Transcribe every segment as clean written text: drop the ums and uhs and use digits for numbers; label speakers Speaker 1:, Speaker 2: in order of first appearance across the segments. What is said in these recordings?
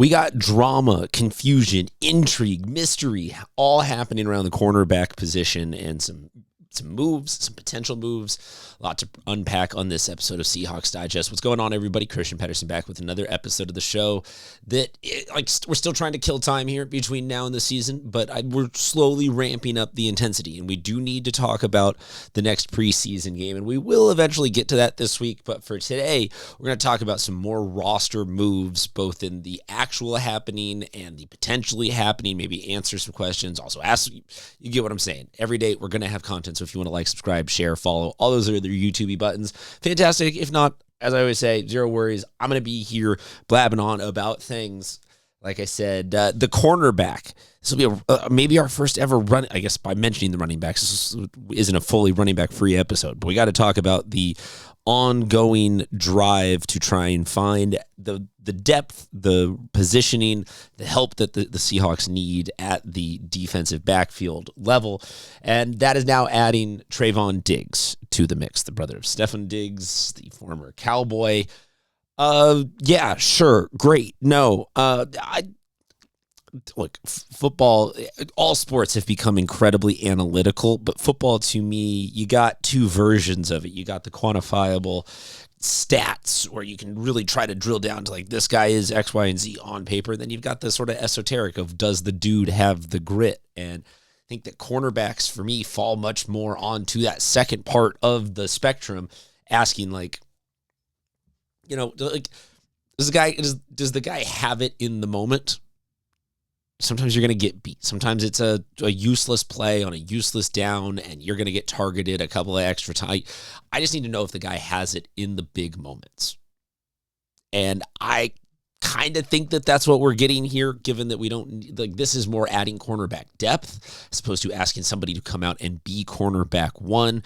Speaker 1: We got drama, confusion, intrigue, mystery, all happening around the cornerback position, and some moves, some potential moves. A lot to unpack on this episode of Seahawks Digest. What's going on, everybody? Christian Pedersen back with another episode of the show. We're still trying to kill time here between now and the season, but we're slowly ramping up the intensity, and we do need to talk about the next preseason game, and we will eventually get to that this week. But for today, we're going to talk about some more roster moves, both in the actual happening and the potentially happening. Maybe answer some questions. Also, ask. You get what I'm saying. Every day we're going to have content. So if you want to like, subscribe, share, follow, all those are the YouTube buttons. Fantastic. If not, as I always say, zero worries. I'm going to be here blabbing on about things. Like I said, the cornerback. This will be maybe our first ever run. I guess by mentioning the running backs, this isn't a fully running back free episode, but we got to talk about the ongoing drive to try and find the depth, the positioning, the help that the Seahawks need at the defensive backfield level. And that is now adding Trevon Diggs to the mix, the brother of Stefon Diggs, the former Cowboy. Yeah, sure. Great. No, look, football, all sports have become incredibly analytical, but football, to me, you got two versions of it. You got the quantifiable stats where you can really try to drill down to like, this guy is X, Y, and Z on paper. Then you've got the sort of esoteric of, does the dude have the grit? And I think that cornerbacks, for me, fall much more onto that second part of the spectrum, asking like, you know, like, does the guy have it in the moment? Sometimes you're going to get beat. Sometimes it's a useless play on a useless down, and you're going to get targeted a couple of extra times. I just need to know if the guy has it in the big moments. And I kind of think that that's what we're getting here, given that we don't, like, this is more adding cornerback depth as opposed to asking somebody to come out and be cornerback one.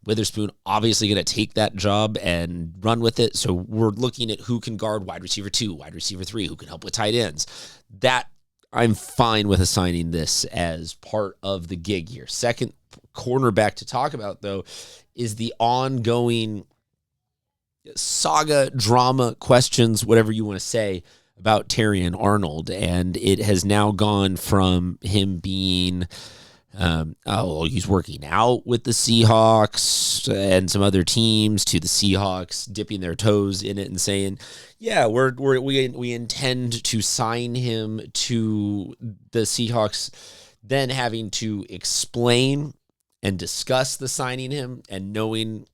Speaker 1: Witherspoon obviously going to take that job and run with it. So we're looking at who can guard wide receiver 2, wide receiver 3, who can help with tight ends. That I'm fine with assigning this as part of the gig here. Second cornerback to talk about, though, is the ongoing saga, drama, questions, whatever you want to say, about Terrion Arnold. And it has now gone from him being, he's working out with the Seahawks and some other teams, to the Seahawks dipping their toes in it and saying, yeah, we intend to sign him to the Seahawks, then having to explain and discuss the signing him, and knowing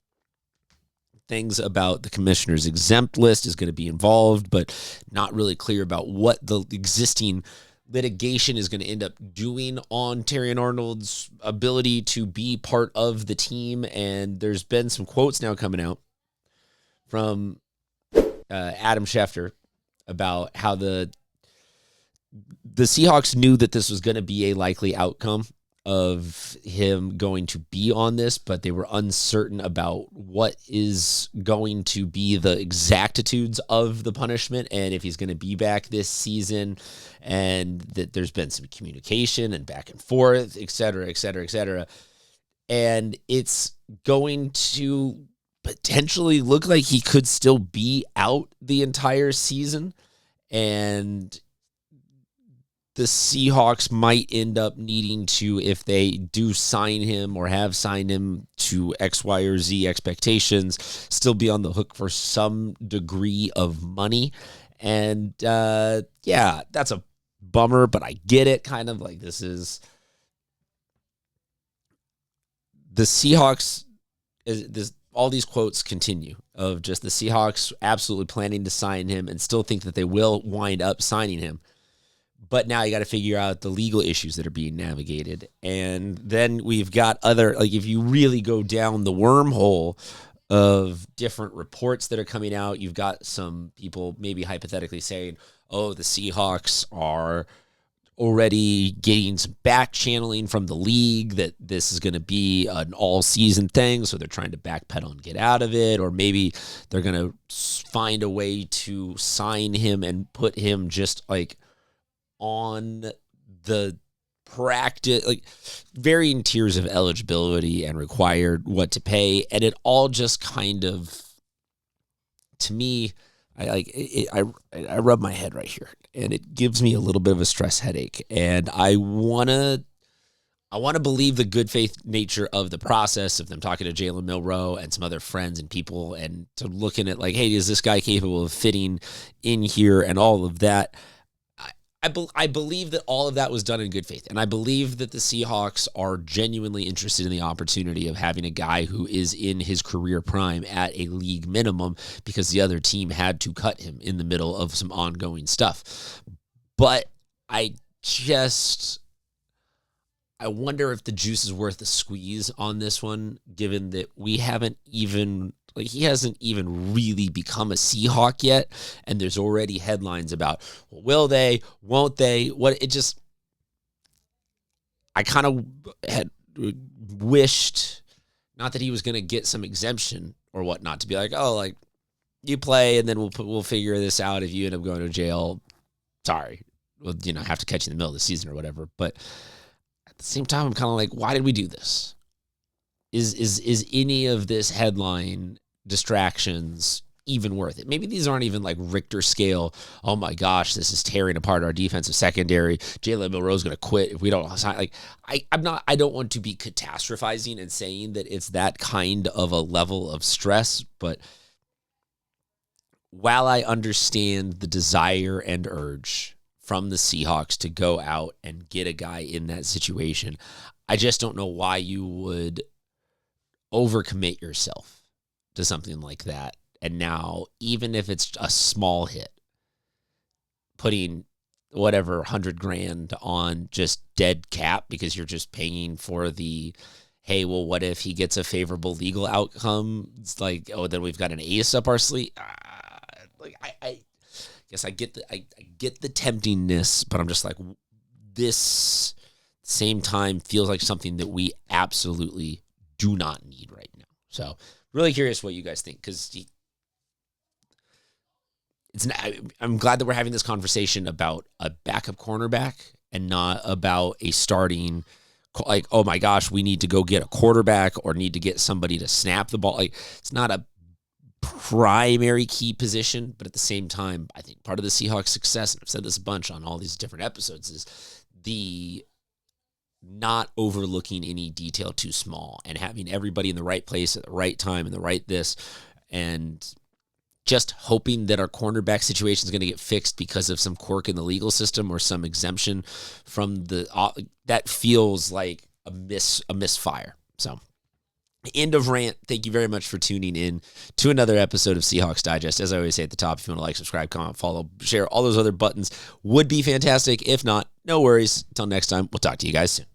Speaker 1: things about the commissioner's exempt list is going to be involved, but not really clear about what the existing litigation is going to end up doing on Terrion Arnold's ability to be part of the team. And there's been some quotes now coming out from Adam Schefter about how the Seahawks knew that this was going to be a likely outcome of him going to be on this, but they were uncertain about what is going to be the exactitudes of the punishment and if he's going to be back this season, and that there's been some communication and back and forth, et cetera, et cetera, et cetera. And it's going to potentially look like he could still be out the entire season, and the Seahawks might end up needing to, if they do sign him or have signed him to X, Y, or Z expectations, still be on the hook for some degree of money. And yeah, that's a bummer, but I get it. Kind of like, this is the Seahawks. All these quotes continue of just the Seahawks absolutely planning to sign him and still think that they will wind up signing him. But now you got to figure out the legal issues that are being navigated. And then we've got other, like, if you really go down the wormhole of different reports that are coming out, you've got some people maybe hypothetically saying, oh, the Seahawks are already getting some back channeling from the league, that this is going to be an all-season thing, so they're trying to backpedal and get out of it. Or maybe they're going to find a way to sign him and put him just, like, on the practice, like, varying tiers of eligibility and required what to pay. And it all just kind of, to me, I rub my head right here, and it gives me a little bit of a stress headache. And I wanna believe the good faith nature of the process of them talking to Jalen Milroe and some other friends and people, and to looking at like, hey, is this guy capable of fitting in here and all of that. I believe that all of that was done in good faith, and I believe that the Seahawks are genuinely interested in the opportunity of having a guy who is in his career prime at a league minimum, because the other team had to cut him in the middle of some ongoing stuff. But I wonder if the juice is worth the squeeze on this one, given that he hasn't even really become a Seahawk yet, and there's already headlines about, well, will they, won't they, I kind of had wished, not that he was going to get some exemption or whatnot, to be like, oh, like, you play, and then we'll figure this out. If you end up going to jail, sorry, we'll, have to catch you in the middle of the season or whatever. But at the same time, I'm kind of like, why did we do this? Is any of this headline distractions even worth it? Maybe these aren't even like Richter scale. Oh my gosh, this is tearing apart our defensive secondary. Jalen Milroe's going to quit if we don't sign. Like, I don't want to be catastrophizing and saying that it's that kind of a level of stress, but while I understand the desire and urge from the Seahawks to go out and get a guy in that situation, I just don't know why you would overcommit yourself to something like that. And now, even if it's a small hit, putting whatever $100,000 on just dead cap because you're just paying for the, hey, well, what if he gets a favorable legal outcome? It's like, oh, then we've got an ace up our sleeve. I guess I get the temptingness, but I'm just like, this same time feels like something that we absolutely do not need right now. So really curious what you guys think, because I'm glad that we're having this conversation about a backup cornerback and not about a starting, like, oh my gosh, we need to go get a quarterback or need to get somebody to snap the ball. Like, it's not a primary key position, but at the same time, I think part of the Seahawks' success, and I've said this a bunch on all these different episodes, is the not overlooking any detail too small and having everybody in the right place at the right time and the right this, and just hoping that our cornerback situation is going to get fixed because of some quirk in the legal system or some exemption from that feels like a misfire. So, end of rant. Thank you very much for tuning in to another episode of Seahawks Digest. As I always say at the top, if you want to like, subscribe, comment, follow, share, all those other buttons would be fantastic. If not, no worries. Until next time, we'll talk to you guys soon.